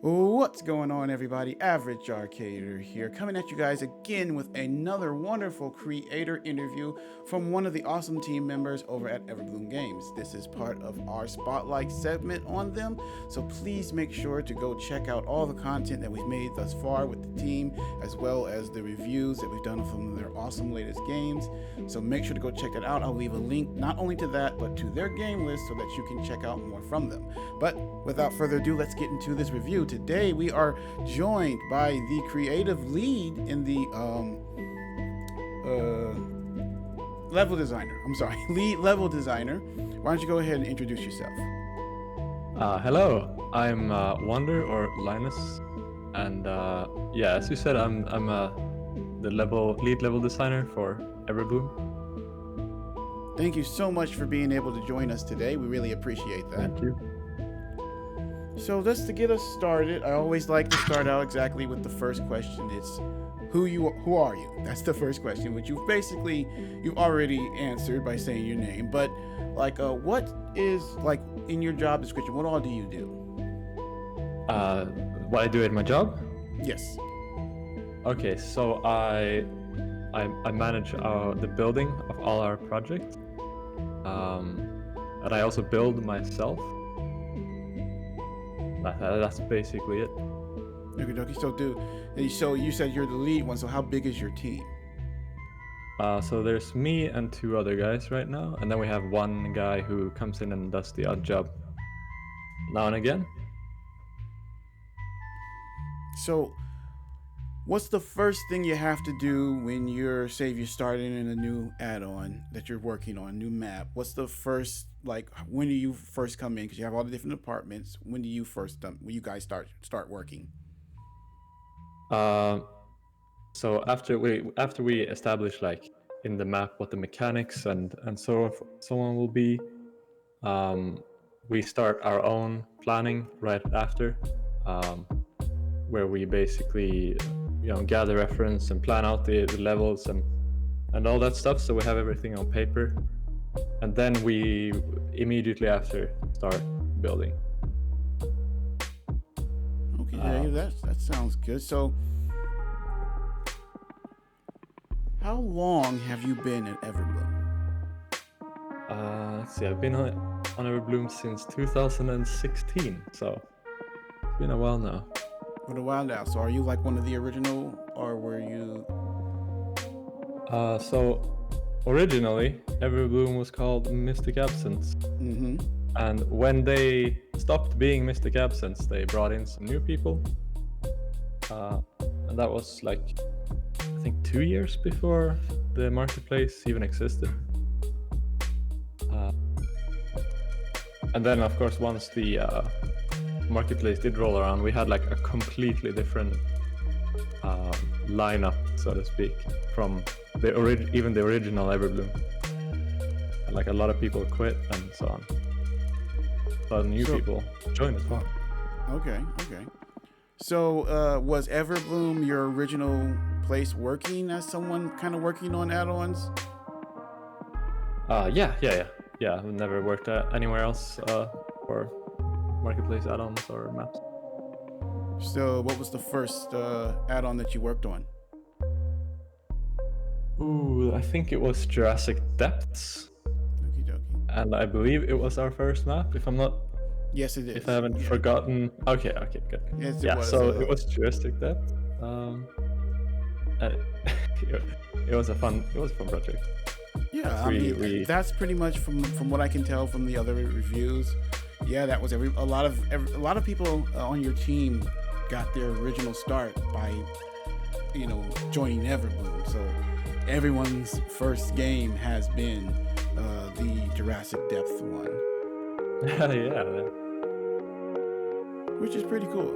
What's going on, everybody? Average Arcader here, coming at you guys again with another wonderful creator interview from one of the awesome team members over at Everbloom Games. This is part of our spotlight segment on them, so please make sure to go check out all the content that we've made thus far with the team, as well as the reviews that we've done from their awesome latest games. So make sure to go check that out. I'll leave a link not only to that, but to their game list so that you can check out more from them. But without further ado, let's get into this review. Today we are joined by the creative lead in the level designer. Lead level designer. Why don't you go ahead and introduce yourself? Hello, I'm Wander or Linus, and yeah, as you said, I'm the lead level designer for Everbloom. Thank you so much for being able to join us today. We really appreciate that. Thank you. So just to get us started, I always like to start out exactly with the first question. It's who are you? That's the first question, which you've already answered by saying your name. But what is like in your job description? What all do you do? What I do at my job? Yes. Okay, so I manage the building of all our projects, and I also build myself. That's basically it. Okay. So you said you're the lead one. So how big is your team? So there's me and two other guys right now, and then we have one guy who comes in and does the odd job now and again. So what's the first thing you have to do when you're starting in a new add-on that you're working on, new map? What's the first, when do you first come in? Because you have all the different departments. When you guys start working? So after we establish in the map what the mechanics and so on will be, we start our own planning right after, where we basically gather reference and plan out the levels and all that stuff, so we have everything on paper, and then we immediately after start building. Okay, that sounds good. So how long have you been at Everbloom? Let's see, I've been on Everbloom since 2016, so it's been a while now. So are you like one of the original, or were you? So originally Everbloom was called Mystic Absence. Mm-hmm. And when they stopped being Mystic Absence, they brought in some new people, and that was I think 2 years before the marketplace even existed. And then of course once the marketplace did roll around, we had a completely different lineup, so to speak, from even the original Everbloom. And a lot of people quit and so on. But new people joined as well. Okay. So was Everbloom your original place working as someone kind of working on add-ons? Yeah. I've never worked anywhere else for marketplace add-ons or maps. So what was the first add-on that you worked on? Ooh, I think it was Jurassic Depths. Okey-dokey. And I believe it was our first map, if I'm not... Yes, it is. If I haven't forgotten... Okay, good. Yes, it was. So it was Jurassic Depths. It was a fun project. Yeah, that's pretty much from what I can tell from the other reviews. Yeah, that was a lot of people on your team got their original start by joining Everbloom. So everyone's first game has been the Jurassic Depth one. Yeah. Which is pretty cool.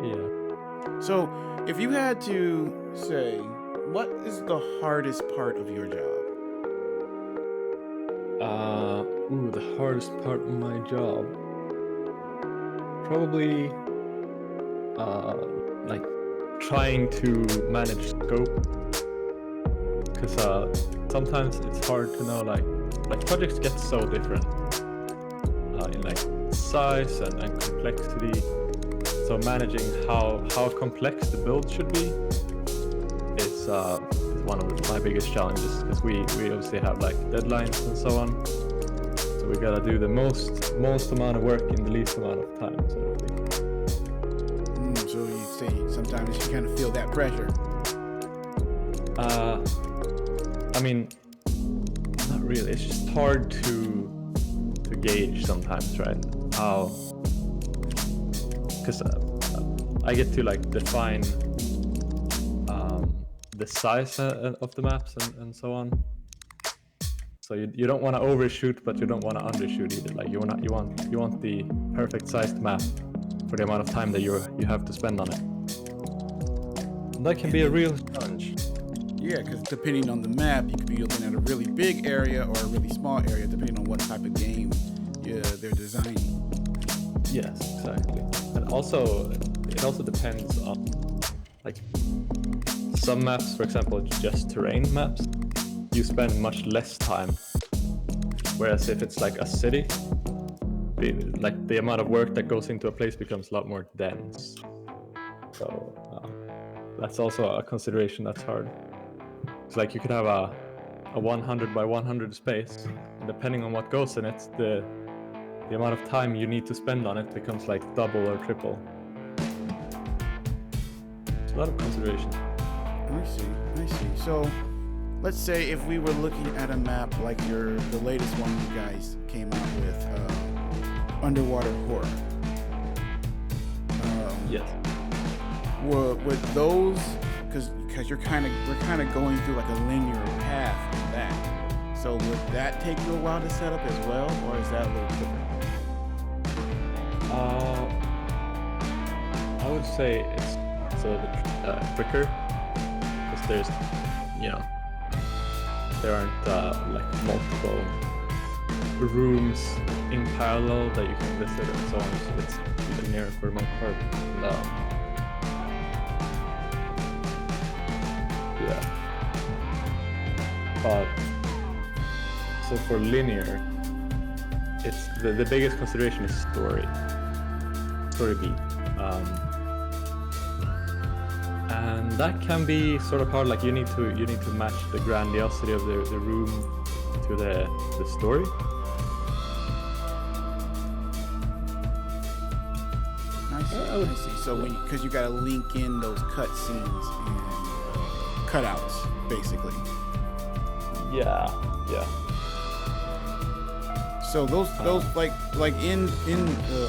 Yeah. So if you had to say, what is the hardest part of your job? The hardest part of my job. Probably trying to manage scope, because sometimes it's hard to know, like projects get so different in like size and complexity. So managing how complex the build should be is one of my biggest challenges, because we obviously have like deadlines and so on. So we gotta do the most amount of work in the least amount of time, sort of thing. So you say sometimes you kind of feel that pressure. I mean, not really. It's just hard to gauge sometimes, right? How, because I get to like define the size of the maps and so on. So you don't want to overshoot, but you don't want to undershoot either. Like you want the perfect sized map for the amount of time that you have to spend on it. And that can be a real challenge. Yeah, because depending on the map, you could be looking at a really big area or a really small area, depending on what type of game they're designing. Yes, exactly. And also, it also depends on, like, some maps, for example, just terrain maps, you spend much less time. Whereas if it's like a city, the amount of work that goes into a place becomes a lot more dense. So that's also a consideration that's hard. It's like you could have a 100 by 100 space, and depending on what goes in it, the amount of time you need to spend on it becomes like double or triple. It's a lot of consideration. I see. So let's say if we were looking at a map like the latest one you guys came out with, underwater horror. Yes. Would those, because we're kind of going through like a linear path with that. So would that take you a while to set up as well, or is that a little quicker? I would say it's a little bit quicker, because there's, there aren't like multiple rooms in parallel that you can visit and so on. So it's linear for the most part. Yeah. But so for linear, it's the biggest consideration is story beat, and that can be sort of hard. Like you need to match the grandiosity of the room to the story. I see. So because you got to link in those cut scenes and cutouts, basically. Yeah. So those like in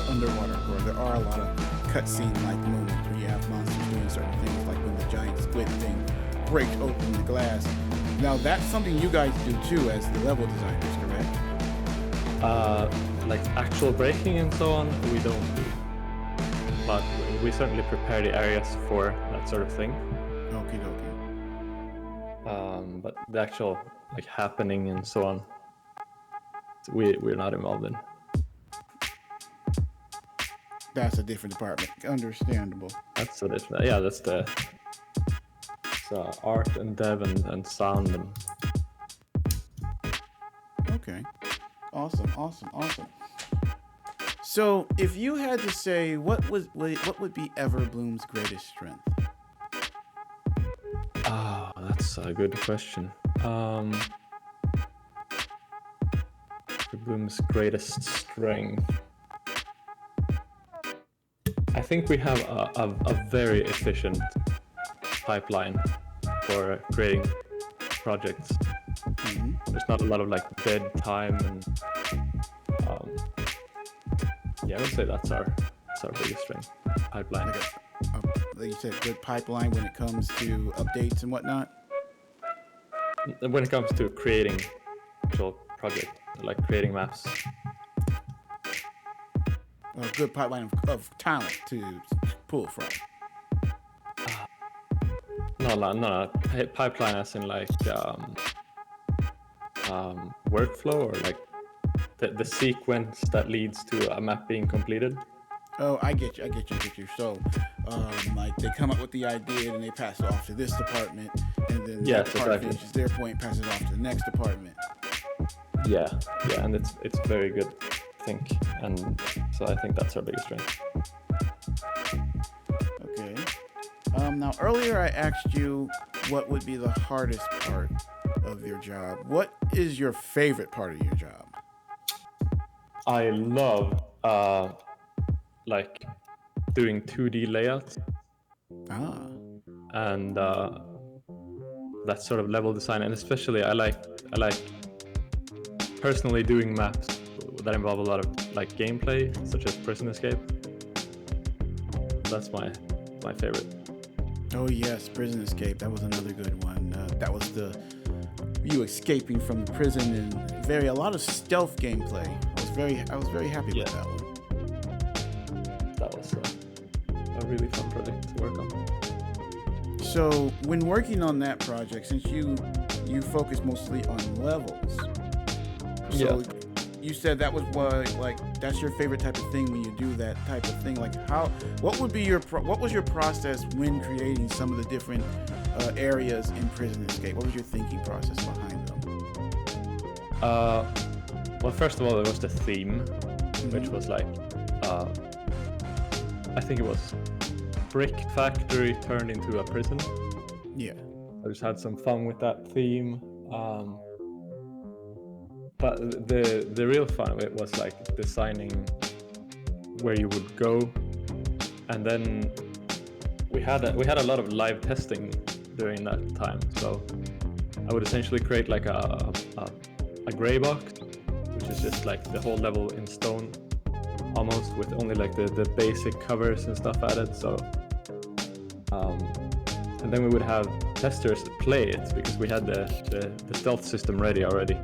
underwater where there are a lot of cutscene like moments where you have monsters doing certain things, like when the giant squid thing breaks open the glass. Now that's something you guys do too as the level designers, correct? Like actual breaking and so on, we don't do. But we certainly prepare the areas for that sort of thing. Okay. But the actual like happening and so on, we're not involved in. That's a different department. Understandable. That's the different. Yeah, that's the art and dev and sound and. Okay. Awesome. So, if you had to say what would be Everbloom's greatest strength? That's a good question. Everbloom's greatest strength. I think we have a very efficient pipeline for creating projects. Mm-hmm. There's not a lot of like dead time, and I would say that's our biggest strength, pipeline. Like you said, good pipeline when it comes to updates and whatnot. When it comes to creating actual project, like creating maps. A good pipeline of talent to pull from. No. Pipeline as in like workflow, or like the sequence that leads to a map being completed. Oh, I get you. So, Like they come up with the idea and they pass it off to this department, and then that Yes, department exactly. finishes their point, passes it off to the next department. Yeah, and it's very good, I think, and so I think that's our biggest strength. Okay. Now earlier I asked you what would be the hardest part of your job. What is your favorite part of your job? I love like doing 2D layouts Ah. and that sort of level design, and especially I like personally doing maps that involve a lot of like gameplay, such as Prison Escape. That's my favorite. Oh yes, Prison Escape. That was another good one. That was you escaping from the prison and a lot of stealth gameplay. I was very happy with that one. That was a really fun project to work on. So when working on that project, since you focus mostly on levels, so you said that was that's your favorite type of thing when you do that type of thing. Like what was your process when creating some of the different areas in Prison Escape? What was your thinking process behind them? Well, first of all, there was the theme, which was like I think it was brick factory turned into a prison. Yeah. I just had some fun with that theme. But the real fun of it was like designing where you would go, and then we had a lot of live testing during that time. So I would essentially create like a gray box, which is just like the whole level in stone, almost, with only like the basic covers and stuff added. So and then we would have testers play it because we had the stealth system ready already.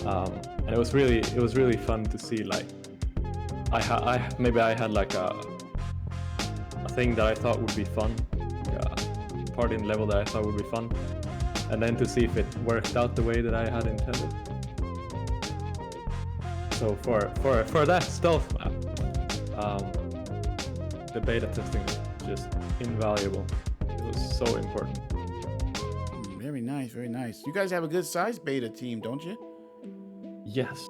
And it was really fun to see, like I had like a thing that I thought would be fun, a part in the level that I thought would be fun, and then to see if it worked out the way that I had intended. So for that stealth map, the beta testing was just invaluable. It was so important. Very nice, very nice. You guys have a good sized beta team, don't you? Yes,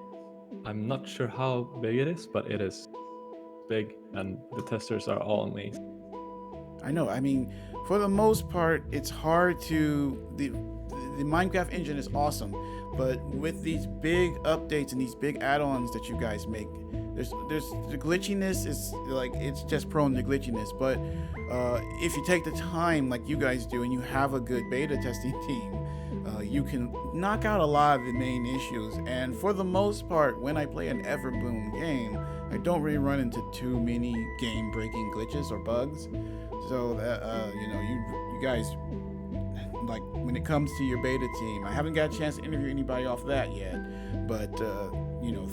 I'm not sure how big it is, but it is big, and the testers are all amazing. I know. I mean, for the most part, it's hard to the Minecraft engine is awesome, but with these big updates and these big add-ons that you guys make, there's the glitchiness is like it's just prone to glitchiness. But if you take the time like you guys do and you have a good beta testing team, you can knock out a lot of the main issues. And for the most part, when I play an Everbloom game, I don't really run into too many game-breaking glitches or bugs. So you guys, like when it comes to your beta team, I haven't got a chance to interview anybody off that yet, but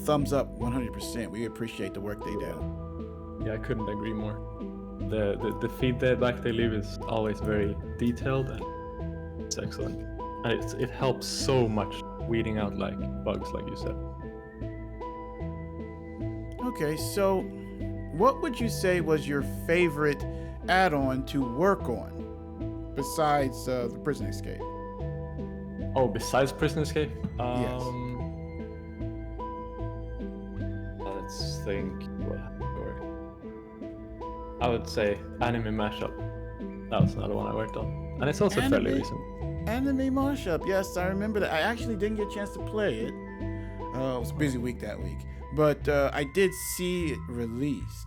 thumbs up 100%. We appreciate the work they do. Yeah, I couldn't agree more. The feedback they leave is always very detailed, and it's excellent. And it helps so much weeding out like bugs, like you said. Okay, so what would you say was your favorite add-on to work on besides the Prison Escape? Oh, besides Prison Escape? Yes. Let's think. I would say Anime Mashup. That was another one I worked on. And it's also fairly recent. Anime Mashup, yes, I remember that. I actually didn't get a chance to play it. It was a busy week that week. But I did see it released.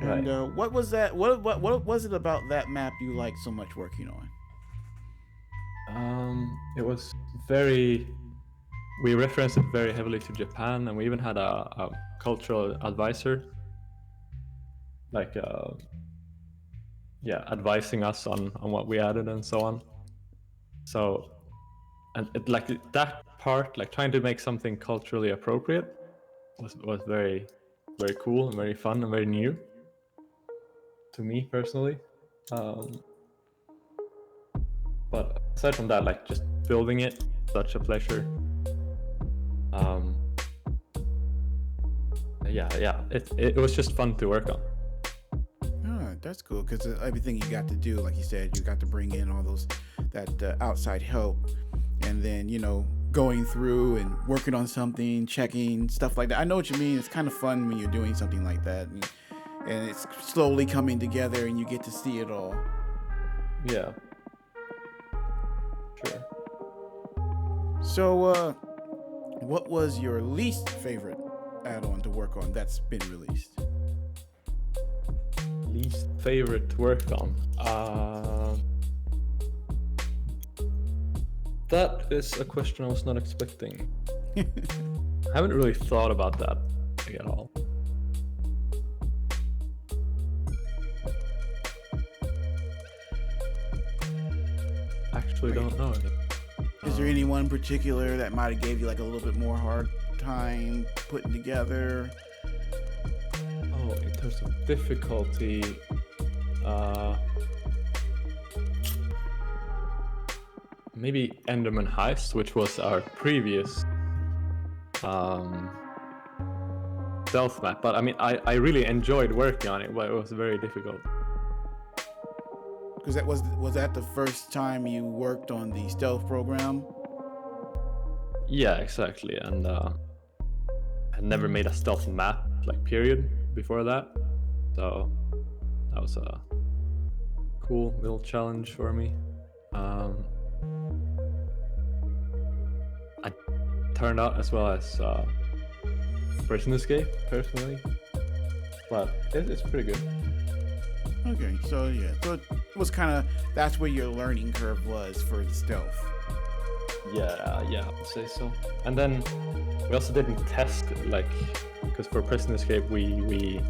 And Right. what was that? What was it about that map you liked so much working on? It was we referenced it very heavily to Japan, and we even had a cultural advisor, like advising us on what we added and so on. So, and like that part, like trying to make something culturally appropriate, was very, very cool and very fun and very new to me personally. But aside from that, like just building it, such a pleasure. It was just fun to work on. that's cool because everything you got to do, like you said, you got to bring in all those that outside help, and then going through and working on something, checking stuff like that. I know what you mean. It's kind of fun when you're doing something like that, and it's slowly coming together, and you get to see it all. Yeah. Sure. So, what was your least favorite add-on to work on that's been released? Least favorite to work on. That is a question I was not expecting. I haven't really thought about that at all. Actually, don't know. Is there anyone in particular that might have gave you like a little bit more hard time putting together? Oh, in terms of difficulty, maybe Enderman Heist, which was our previous stealth map. But I mean, I really enjoyed working on it, but it was very difficult. Because was that the first time you worked on the stealth program? Yeah, exactly. And I had never made a stealth map, like period, before that. So that was a cool little challenge for me. I turned out as well as Prison Escape, personally. But it's pretty good. Okay, so yeah. So it was kind of, that's where your learning curve was for the stealth. Yeah, I would say so. And then we also didn't test, like, because for Prison Escape we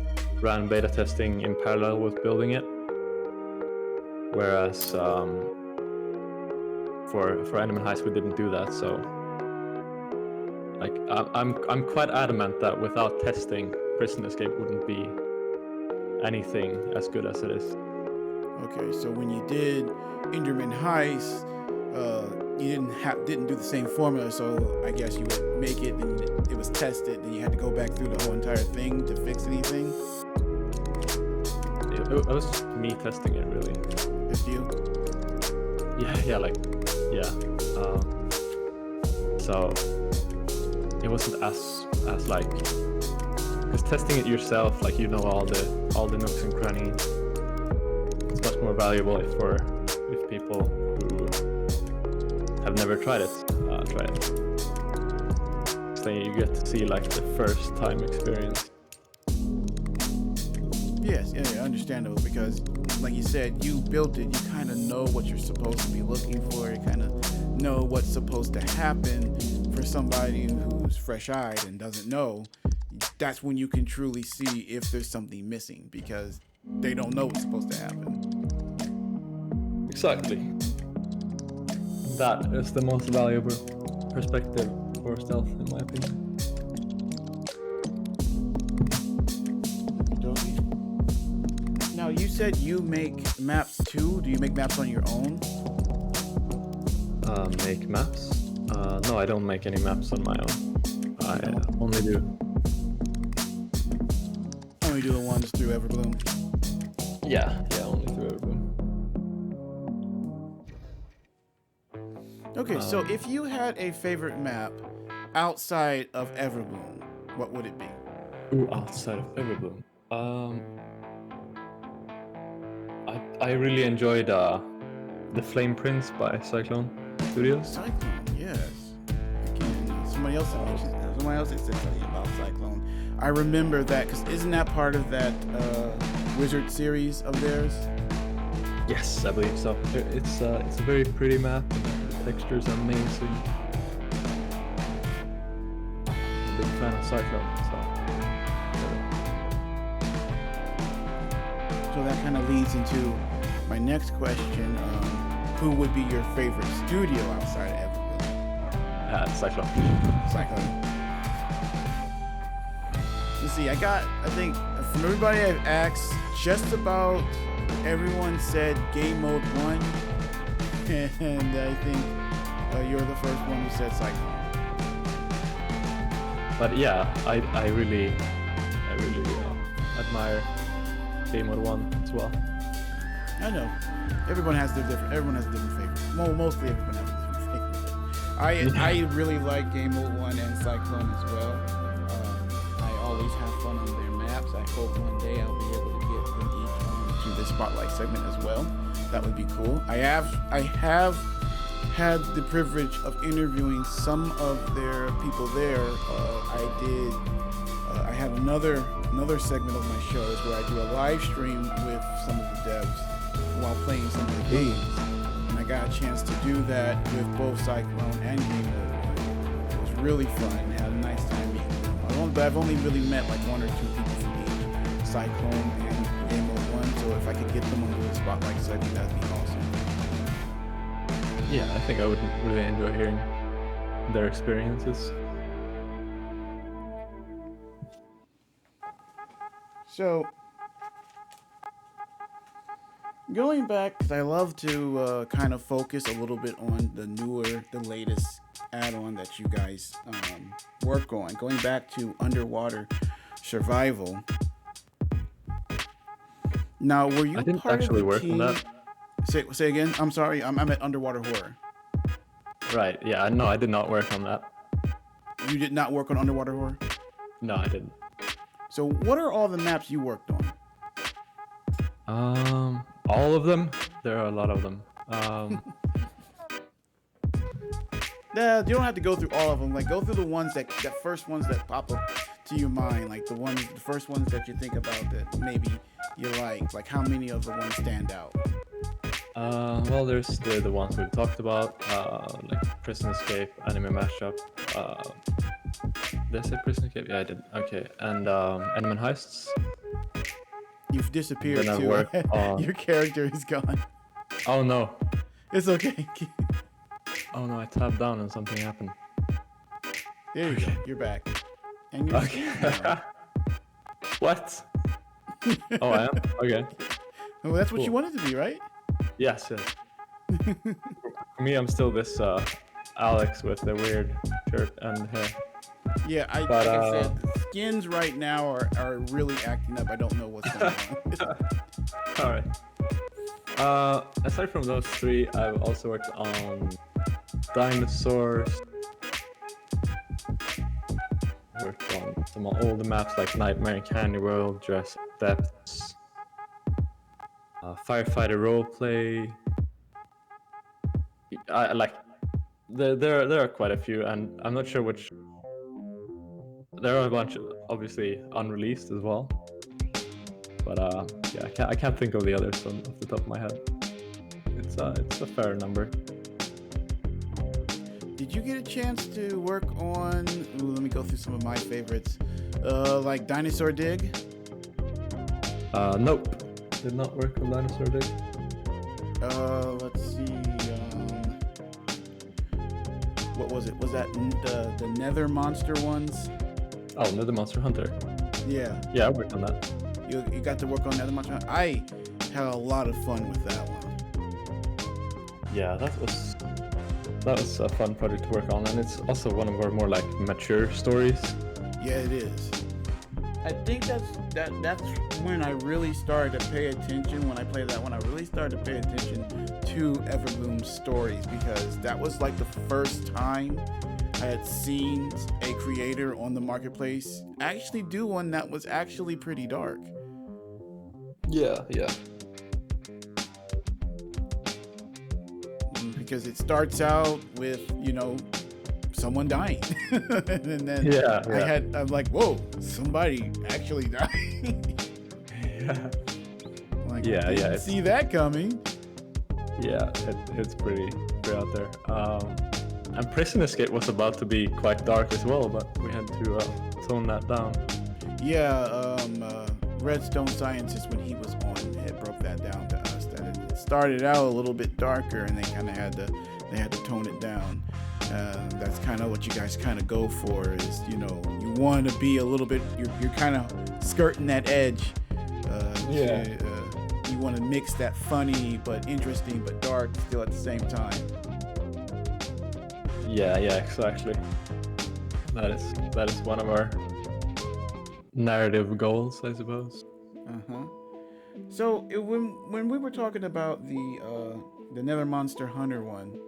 ran beta testing in parallel with building it, whereas for Enderman Heist we didn't do that. So like I'm quite adamant that without testing, Prison Escape wouldn't be anything as good as it is. Okay, so when you did Enderman Heist, you didn't do the same formula, so I guess you would make it, and it was tested, and you had to go back through the whole entire thing to fix anything? It was just me testing it, really. Just you? Yeah. So it wasn't as like, because testing it yourself, like, all the nooks and crannies, it's much more valuable if people who have never tried it try it. So you get to see like the first time experience. Yes, yeah, understandable, because like you said, you built it, you kind of know what you're supposed to be looking for, you kind of know what's supposed to happen. For somebody who's fresh-eyed and doesn't know, that's when you can truly see if there's something missing, because they don't know what's supposed to happen. Exactly. That is the most valuable perspective for stealth, in my opinion. Now, you said you make maps too. Do you make maps on your own? Make maps? No, I don't make any maps on my own. I only do the ones through Everbloom. Yeah, only through Everbloom. Okay, so if you had a favorite map outside of Everbloom, what would it be? Ooh, outside of Everbloom. I really enjoyed the Flame Prince by Cyclone Studios. Cyclone, yes. Again, somebody else had said something about Cyclone. I remember that, because isn't that part of that Wizard series of theirs? Yes, I believe so. It's a very pretty map. The textures are amazing. I'm a big fan of Cyclone, So that kind of leads into my next question. Who would be your favorite studio outside of Everbloom? Cyclone. Cyclone. You see, I think from everybody I've asked, just about everyone said Game Mode 1, and I think you're the first one who said Cyclone. But yeah, I really admire Game Mode 1 as well. I know. Everyone has a different favorite. Mostly everyone has a different favorite. I really like Game Mode 1 and Cyclone as well. I always have fun on their maps. I hope one day I'll be able to get them each onto this spotlight segment as well. That would be cool. I have had the privilege of interviewing some of their people there. I had another segment of my shows where I do a live stream with some of the devs while playing some of the games, and I got a chance to do that with both Cyclone and Game Mode 1. It was really fun. I had a nice time meeting them. I've only really met like one or two people from each, Cyclone and Game Mode 1. So if I could get them onto the spotlight segment, that'd be awesome. Yeah, I think I would really enjoy hearing their experiences. So, going back, because I love to kind of focus a little bit on the latest add-on that you guys work on. Going back to underwater survival. Now, were you I didn't part actually of the work team? on that. Say again. I'm sorry. I'm at underwater horror. Right, yeah, no, I did not work on that. You did not work on underwater horror? No, I didn't. So, what are all the maps you worked on? All of them? There are a lot of them. Yeah, you don't have to go through all of them. Like, go through the ones the first ones that pop up to your mind. Like the first ones that you think about that maybe you like. Like, how many of the ones stand out? Well, there's the ones we've talked about, like Prison Escape, Anime Mashup. Did I say Prison Escape? Yeah, I did. Okay, and Enemy Heists. You've disappeared Then I too. worked on- Your character is gone. Oh no! It's okay. Oh no! I tabbed down and something happened. There you go. You're back. And you're Okay. What? Oh, I am. Okay. Well, that's what you Cool. wanted to be, right? Yes. Yes. For me, I'm still this Alex with the weird shirt and hair. Yeah, like I said, the skins right now are really acting up. I don't know what's going on. All right. Aside from those three, I've also worked on dinosaurs. Worked on some older maps like Nightmare in Candy World, Jurassic Depths, Firefighter Roleplay. I like. There are quite a few, and I'm not sure which. There are a bunch, obviously unreleased as well. But yeah, I can't think of the others off the top of my head. It's a fair number. Did you get a chance to work on? Ooh, let me go through some of my favorites, like Dinosaur Dig. Nope, did not work on Dinosaur Dig. Let's see. What was it? Was that the Nether Monster ones? Oh, Nether Monster Hunter. Yeah. Yeah, I worked on that. You got to work on Nether Monster Hunter? I had a lot of fun with that one. Yeah, that was a fun project to work on, and it's also one of our more like mature stories. Yeah, it is. I think that's when I really started to pay attention. When I played that one, I really started to pay attention to Everbloom's stories, because that was like the first time I had seen a creator on the marketplace actually do one that was actually pretty dark. Yeah. Because it starts out with, someone dying. And then Yeah. I'm like, whoa, somebody actually died. Yeah. Like, Yeah, didn't see that coming. Yeah, it's pretty out there. And Prison Escape was about to be quite dark as well, but we had to tone that down. Yeah, Redstone Scientist, when he was on, had broke that down to us. That it started out a little bit darker, and they kind of had to tone it down. That's kind of what you guys kind of go for, is you want to be a little bit, you're kind of skirting that edge. You want to mix that funny but interesting but dark still at the same time. Yeah, exactly. That is one of our narrative goals, I suppose. So when we were talking about the Nether Monster Hunter one,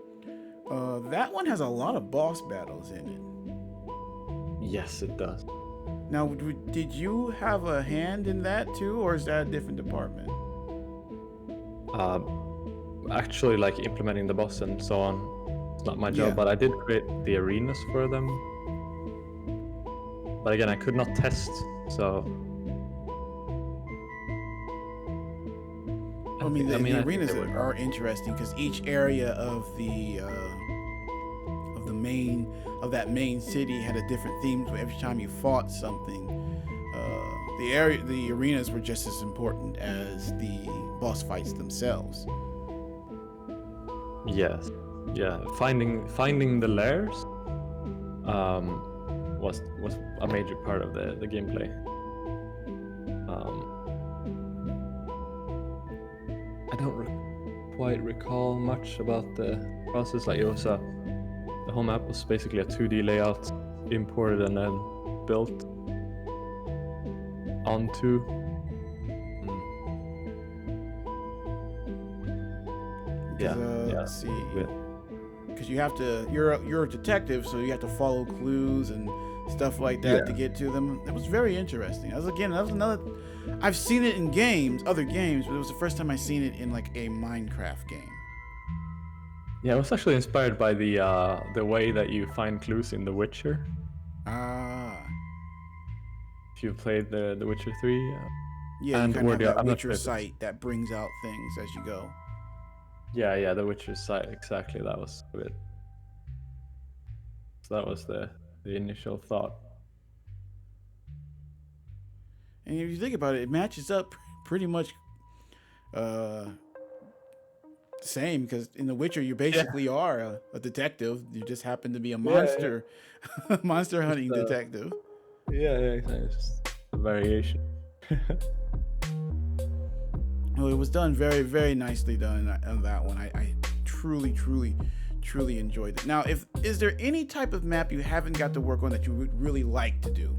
that one has a lot of boss battles in it. Yes, it does. Now, did you have a hand in that too, or is that a different department? Actually, like implementing the boss and so on, it's not my job. Yeah. But I did create the arenas for them. But again, I could not test, so. I mean, the I think arenas they would. are interesting because each area of that main city had a different theme. So every time you fought something, the arenas were just as important as the boss fights themselves. Yes, yeah. Finding the lairs, was a major part of the gameplay. I don't quite recall much about the process. Like the whole map was basically a 2D layout, imported and then built onto. Yeah. Let's see. Yeah. Because you're a detective, so you have to follow clues and stuff like that to get to them. It was very interesting. That was another. I've seen it in other games, but it was the first time I seen it in like a Minecraft game. Yeah, it was actually inspired by the way that you find clues in The Witcher. Ah. If you've played the Witcher 3. Yeah, you kind of have that I'm not Witcher sure site that brings out things as you go. Yeah, the Witcher site, exactly. That was it. So that was the initial thought. And if you think about it, it matches up pretty much same, because in The Witcher you basically are a detective. You just happen to be a monster monster hunting detective. Yeah, exactly. It's just a variation. Well, it was done very, very nicely done on that one. I truly, truly, truly enjoyed it. Now, is there any type of map you haven't got to work on that you would really like to do?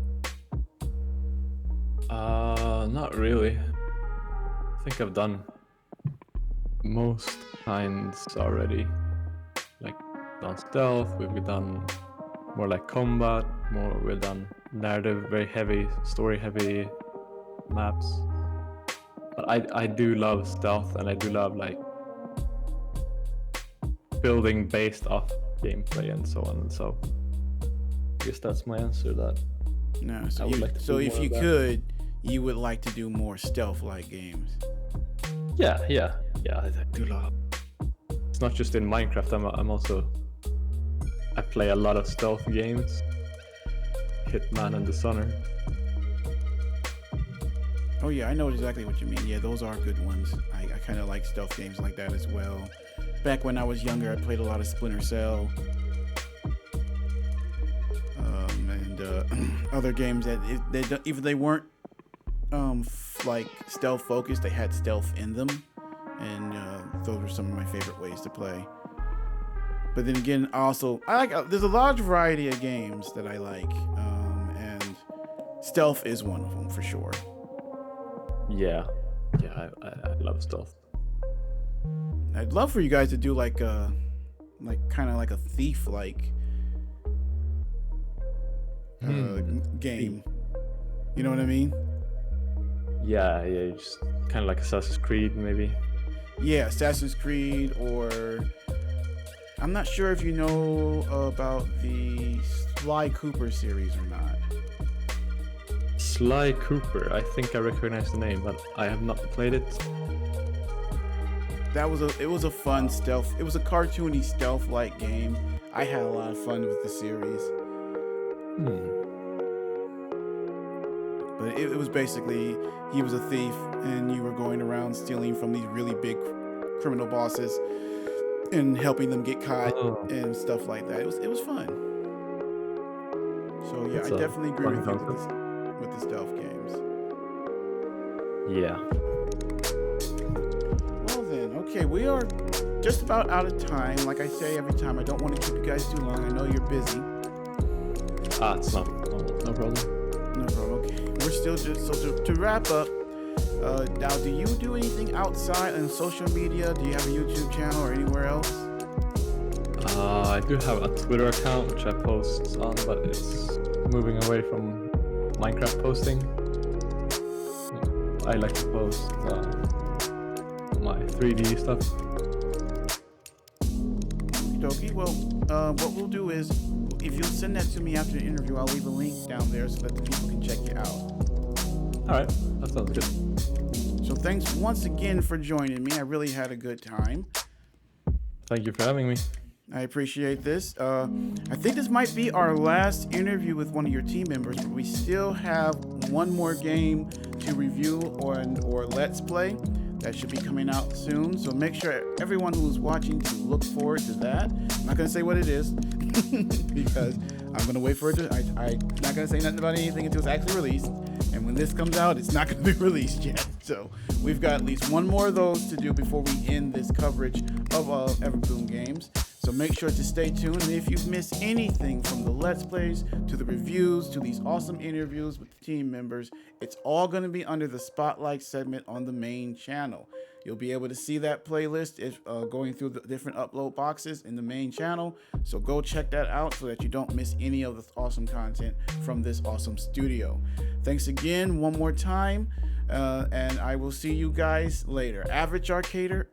Not really. I think I've done most kinds already. Like done stealth, we've done more like combat, we've done narrative, very heavy, story heavy maps. But I do love stealth, and I do love like building based off gameplay and so on. And so I guess that's my answer to that. No, so if you could, you would like to do more stealth-like games. Yeah, I do love. It's not just in Minecraft. I'm also. I play a lot of stealth games. Hitman and Dishonored. Oh yeah, I know exactly what you mean. Yeah, those are good ones. I kind of like stealth games like that as well. Back when I was younger, I played a lot of Splinter Cell. And other games that even they weren't like stealth focused, they had stealth in them, and those were some of my favorite ways to play. But then again, there's a large variety of games that I like, and stealth is one of them for sure. Yeah, I love stealth. I'd love for you guys to do like kind of like a thief game. You know what I mean? Yeah, just kind of like Assassin's Creed, maybe. Yeah, Assassin's Creed, or I'm not sure if you know about the Sly Cooper series or not. Sly Cooper, I think I recognize the name, but I have not played it. It was a fun stealth. It was a cartoony stealth-like game. I had a lot of fun with the series. But it was basically, he was a thief, and you were going around stealing from these really big criminal bosses and helping them get caught and stuff like that. It was fun. So yeah, I definitely agree with you with the stealth games. Yeah. Well then, okay, we are just about out of time. Like I say every time, I don't want to keep you guys too long. I know you're busy. It's no problem. No problem. Okay, we're still just, so to wrap up, Now, do you do anything outside on social media? Do you have a YouTube channel or anywhere else? I do have a Twitter account which I post on, but it's moving away from Minecraft posting. I like to post my 3D stuff. Okie dokie. Well, what we'll do is, if you'll send that to me after the interview, I'll leave a link down there so that the people can check you out. All right, that sounds good. So thanks once again for joining me. I really had a good time. Thank you for having me. I appreciate this. I think this might be our last interview with one of your team members, but we still have one more game to review or let's play that should be coming out soon. So make sure everyone who's watching to look forward to that. I'm not going to say what it is because I'm going to wait for it to. I'm not going to say nothing about anything until it's actually released. And when this comes out, it's not going to be released yet. So we've got at least one more of those to do before we end this coverage of Everbloom games. So make sure to stay tuned. And if you've missed anything from the Let's Plays to the reviews to these awesome interviews with the team members, it's all going to be under the Spotlight segment on the main channel. You'll be able to see that playlist if going through the different upload boxes in the main channel. So go check that out so that you don't miss any of the awesome content from this awesome studio. Thanks again one more time. And I will see you guys later. Average Arcader